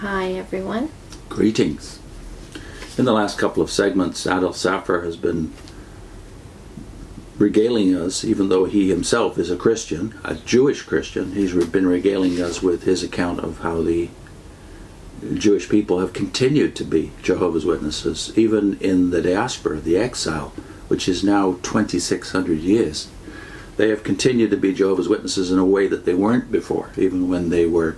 Hi, everyone. Greetings. In the last couple of segments, Adolph Saphir has been regaling us, even though he himself is a Christian, a Jewish Christian, he's been regaling us with his account of how the Jewish people have continued to be Jehovah's Witnesses, even in the diaspora, the exile, which is now 2,600 years. They have continued to be Jehovah's Witnesses in a way that they weren't before, even when they were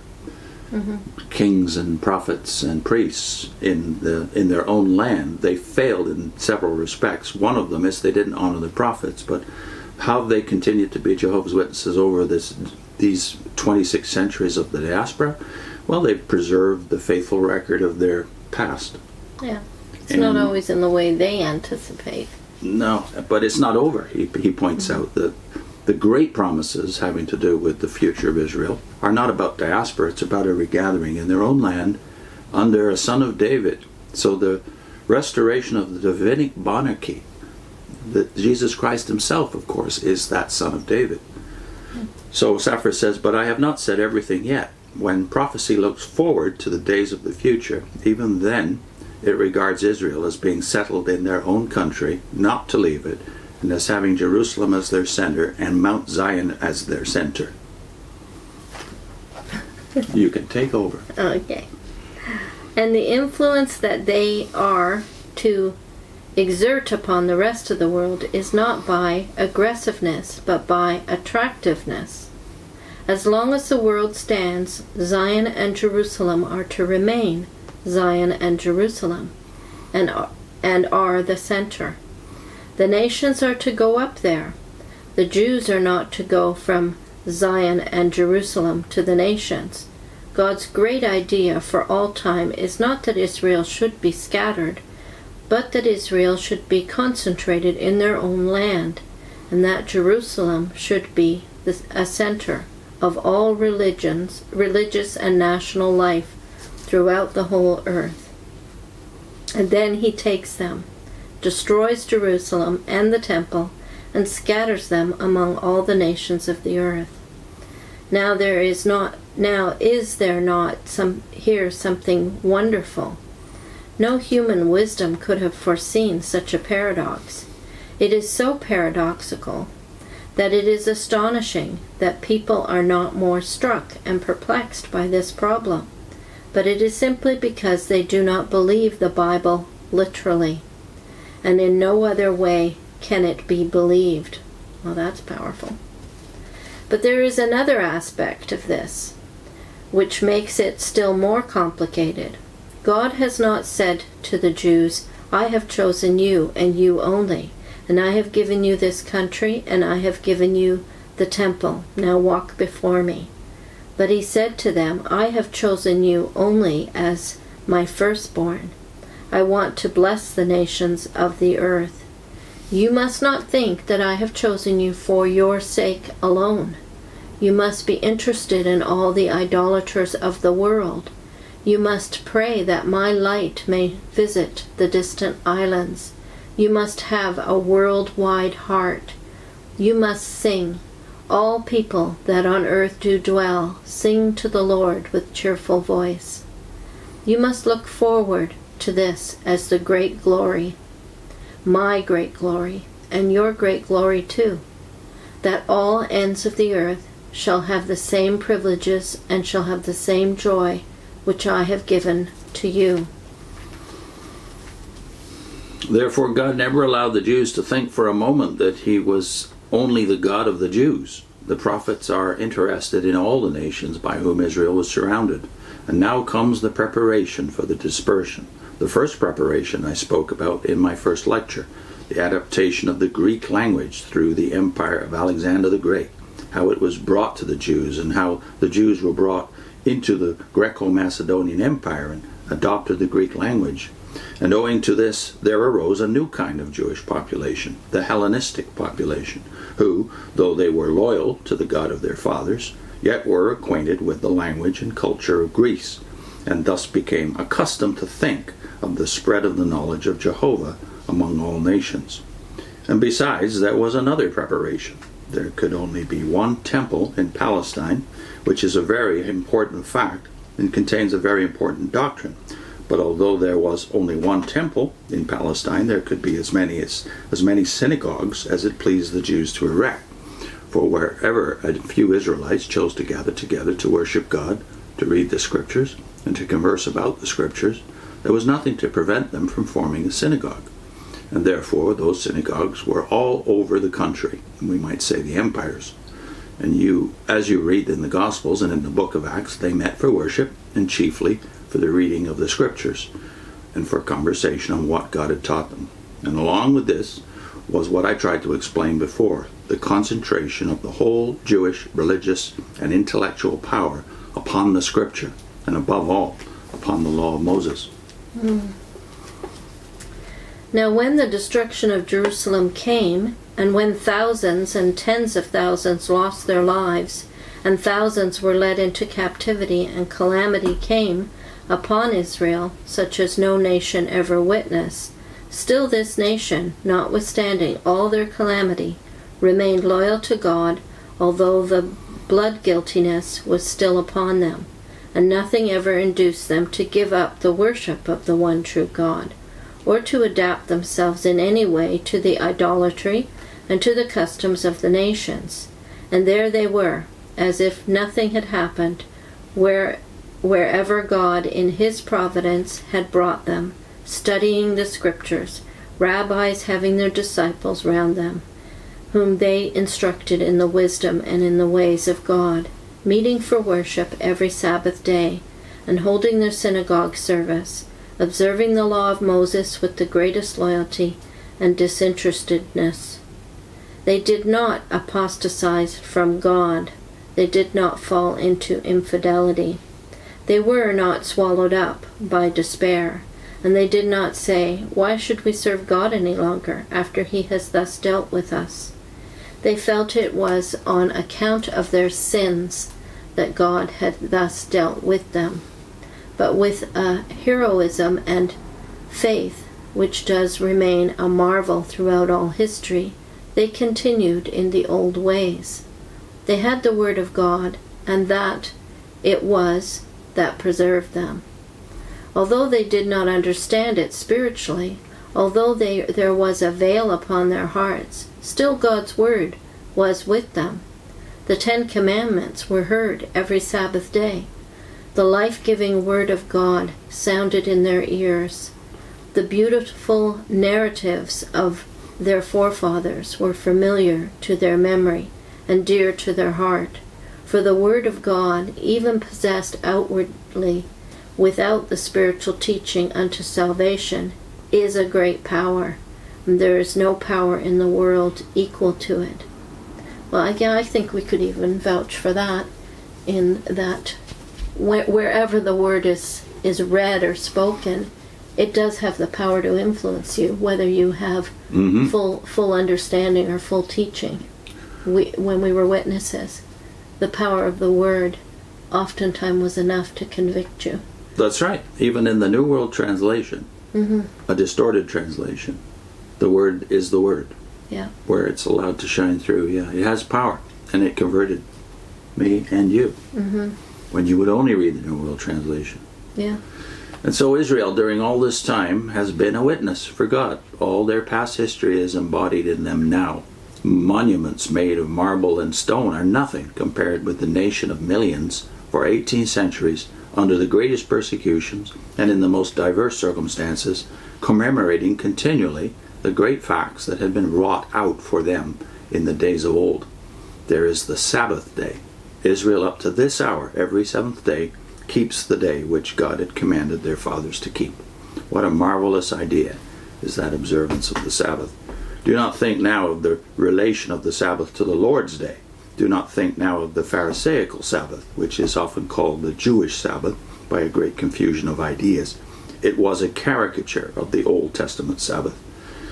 kings and prophets and priests in their own land. They failed in several respects. One of them is they didn't honor the prophets, but how they continued to be Jehovah's Witnesses over these 26 centuries of the diaspora, well, they've preserved the faithful record of their past. Yeah, it's not always in the way they anticipate. No, but it's not over. He points out that the great promises having to do with the future of Israel are not about diaspora, it's about a regathering in their own land under a son of David. So the restoration of the Davidic monarchy, that Jesus Christ himself, of course, is that son of David. So Saphir says, but I have not said everything yet. When prophecy looks forward to the days of the future, even then it regards Israel as being settled in their own country, not to leave it, and as having Jerusalem as their center and Mount Zion as their center. You can take over. Okay. And the influence that they are to exert upon the rest of the world is not by aggressiveness, but by attractiveness. As long as the world stands, Zion and Jerusalem are to remain Zion and Jerusalem, and are the center. The nations are to go up there. The Jews are not to go from Zion and Jerusalem to the nations. God's great idea for all time is not that Israel should be scattered, but that Israel should be concentrated in their own land, and that Jerusalem should be a center of all religious and national life throughout the whole earth. And then he takes them, destroys Jerusalem and the temple, and scatters them among all the nations of the earth. Is there not something wonderful? No human wisdom could have foreseen such a paradox. It is so paradoxical that it is astonishing that people are not more struck and perplexed by this problem. But it is simply because they do not believe the Bible literally, and in no other way can it be believed. Well, that's powerful. But there is another aspect of this, which makes it still more complicated. God has not said to the Jews, I have chosen you and you only, and I have given you this country, and I have given you the temple. Now walk before me. But he said to them, I have chosen you only as my firstborn. I want to bless the nations of the earth. You must not think that I have chosen you for your sake alone. You must be interested in all the idolaters of the world. You must pray that my light may visit the distant islands. You must have a worldwide heart. You must sing. All people that on earth do dwell, sing to the Lord with cheerful voice. You must look forward to this as the great glory, my great glory, and your great glory too, that all ends of the earth shall have the same privileges and shall have the same joy which I have given to you. Therefore, God never allowed the Jews to think for a moment that he was only the God of the Jews. The prophets are interested in all the nations by whom Israel was surrounded. And now comes the preparation for the dispersion. The first preparation I spoke about in my first lecture, the adaptation of the Greek language through the empire of Alexander the Great, how it was brought to the Jews and how the Jews were brought into the Greco-Macedonian Empire and adopted the Greek language. And owing to this, there arose a new kind of Jewish population, the Hellenistic population, who, though they were loyal to the God of their fathers, yet were acquainted with the language and culture of Greece, and thus became accustomed to think of the spread of the knowledge of Jehovah among all nations. And besides, there was another preparation. There could only be one temple in Palestine, which is a very important fact, and contains a very important doctrine. But although there was only one temple in Palestine, there could be as many synagogues as it pleased the Jews to erect. For wherever a few Israelites chose to gather together to worship God, to read the Scriptures, and to converse about the Scriptures, there was nothing to prevent them from forming a synagogue. And therefore those synagogues were all over the country, and we might say the empires. And as you read in the Gospels and in the book of Acts, they met for worship, and chiefly for the reading of the Scriptures, and for conversation on what God had taught them. And along with this was what I tried to explain before, the concentration of the whole Jewish religious and intellectual power upon the Scripture, and above all, upon the law of Moses. Now when the destruction of Jerusalem came, and when thousands and tens of thousands lost their lives, and thousands were led into captivity, and calamity came upon Israel, such as no nation ever witnessed, still this nation, notwithstanding all their calamity, remained loyal to God, although the blood guiltiness was still upon them, and nothing ever induced them to give up the worship of the one true God, or to adapt themselves in any way to the idolatry and to the customs of the nations. And there they were, as if nothing had happened, wherever God in his providence had brought them, studying the Scriptures, rabbis having their disciples round them, whom they instructed in the wisdom and in the ways of God, meeting for worship every Sabbath day, and holding their synagogue service, observing the law of Moses with the greatest loyalty and disinterestedness. They did not apostatize from God. They did not fall into infidelity. They were not swallowed up by despair, and they did not say, "Why should we serve God any longer after he has thus dealt with us?" They felt it was on account of their sins that God had thus dealt with them. But with a heroism and faith which does remain a marvel throughout all history, they continued in the old ways. They had the Word of God, and that it was that preserved them. Although they did not understand it spiritually, although there was a veil upon their hearts, still God's Word was with them. The 10 Commandments were heard every Sabbath day. The life-giving Word of God sounded in their ears. The beautiful narratives of their forefathers were familiar to their memory and dear to their heart. For the Word of God, even possessed outwardly, without the spiritual teaching unto salvation, is a great power, and there is no power in the world equal to it. Well, I think we could even vouch for that, in that wherever the Word is read or spoken, it does have the power to influence you, whether you have full understanding or full teaching. When we were witnesses, the power of the Word oftentimes was enough to convict you. That's right. Even in the New World Translation, a distorted translation, the Word is the Word. Yeah. Where it's allowed to shine through. Yeah, it has power, and it converted me and you when you would only read the New World Translation. Yeah. And so Israel, during all this time, has been a witness for God. All their past history is embodied in them now. Monuments made of marble and stone are nothing compared with the nation of millions for 18 centuries under the greatest persecutions and in the most diverse circumstances, commemorating continually the great facts that had been wrought out for them in the days of old. There is the Sabbath day. Israel up to this hour, every seventh day, keeps the day which God had commanded their fathers to keep. What a marvelous idea is that observance of the Sabbath. Do not think now of the relation of the Sabbath to the Lord's Day. Do not think now of the Pharisaical Sabbath, which is often called the Jewish Sabbath by a great confusion of ideas. It was a caricature of the Old Testament Sabbath.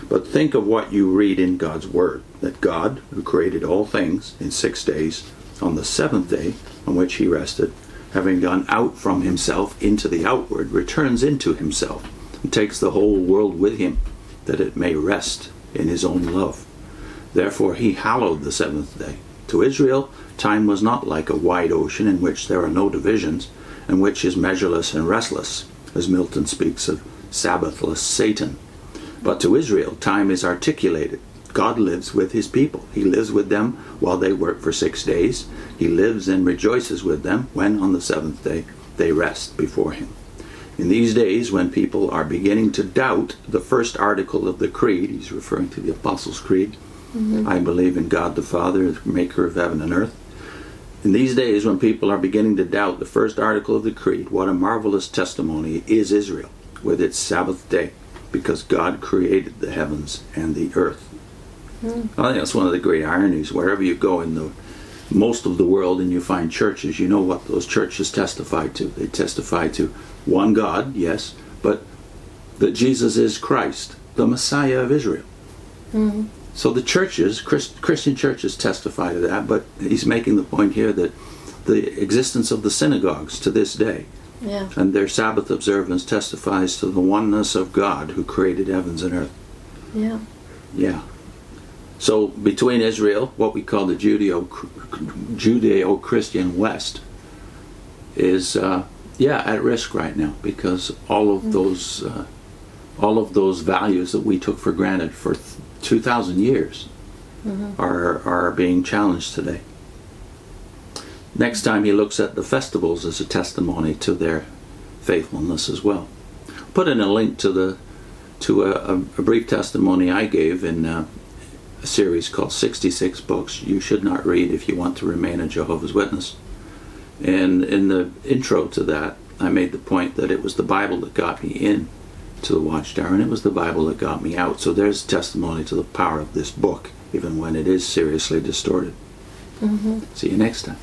But think of what you read in God's Word, that God, who created all things in 6 days, on the seventh day on which he rested, having gone out from himself into the outward, returns into himself and takes the whole world with him, that it may rest in his own love. Therefore he hallowed the seventh day. To Israel, time was not like a wide ocean in which there are no divisions, and which is measureless and restless, as Milton speaks of sabbathless Satan. But to Israel, time is articulated. God lives with his people. He lives with them while they work for 6 days. He lives and rejoices with them when on the seventh day they rest before him. In these days, when people are beginning to doubt the first article of the Creed, he's referring to the Apostles' Creed, I believe in God the Father, the maker of heaven and earth. In these days, when people are beginning to doubt the first article of the Creed, what a marvelous testimony is Israel with its Sabbath day, because God created the heavens and the earth. I think that's one of the great ironies. Wherever you go in most of the world and you find churches, you know what those churches testify to. They testify to one God, yes, but that Jesus is Christ, the Messiah of Israel. So the churches, Christian churches testify to that, but he's making the point here that the existence of the synagogues to this day and their Sabbath observance testifies to the oneness of God who created heavens and earth. Yeah. So between Israel, what we call the Judeo-Christian West, is at risk right now, because all of those values that we took for granted for 2,000 years are being challenged today. Next time he looks at the festivals as a testimony to their faithfulness as well. Put in a link to a brief testimony I gave in a series called 66 Books You Should Not Read If You Want to Remain a Jehovah's Witness. And in the intro to that, I made the point that it was the Bible that got me in to the Watchtower, and it was the Bible that got me out. So there's testimony to the power of this book, even when it is seriously distorted. See you next time.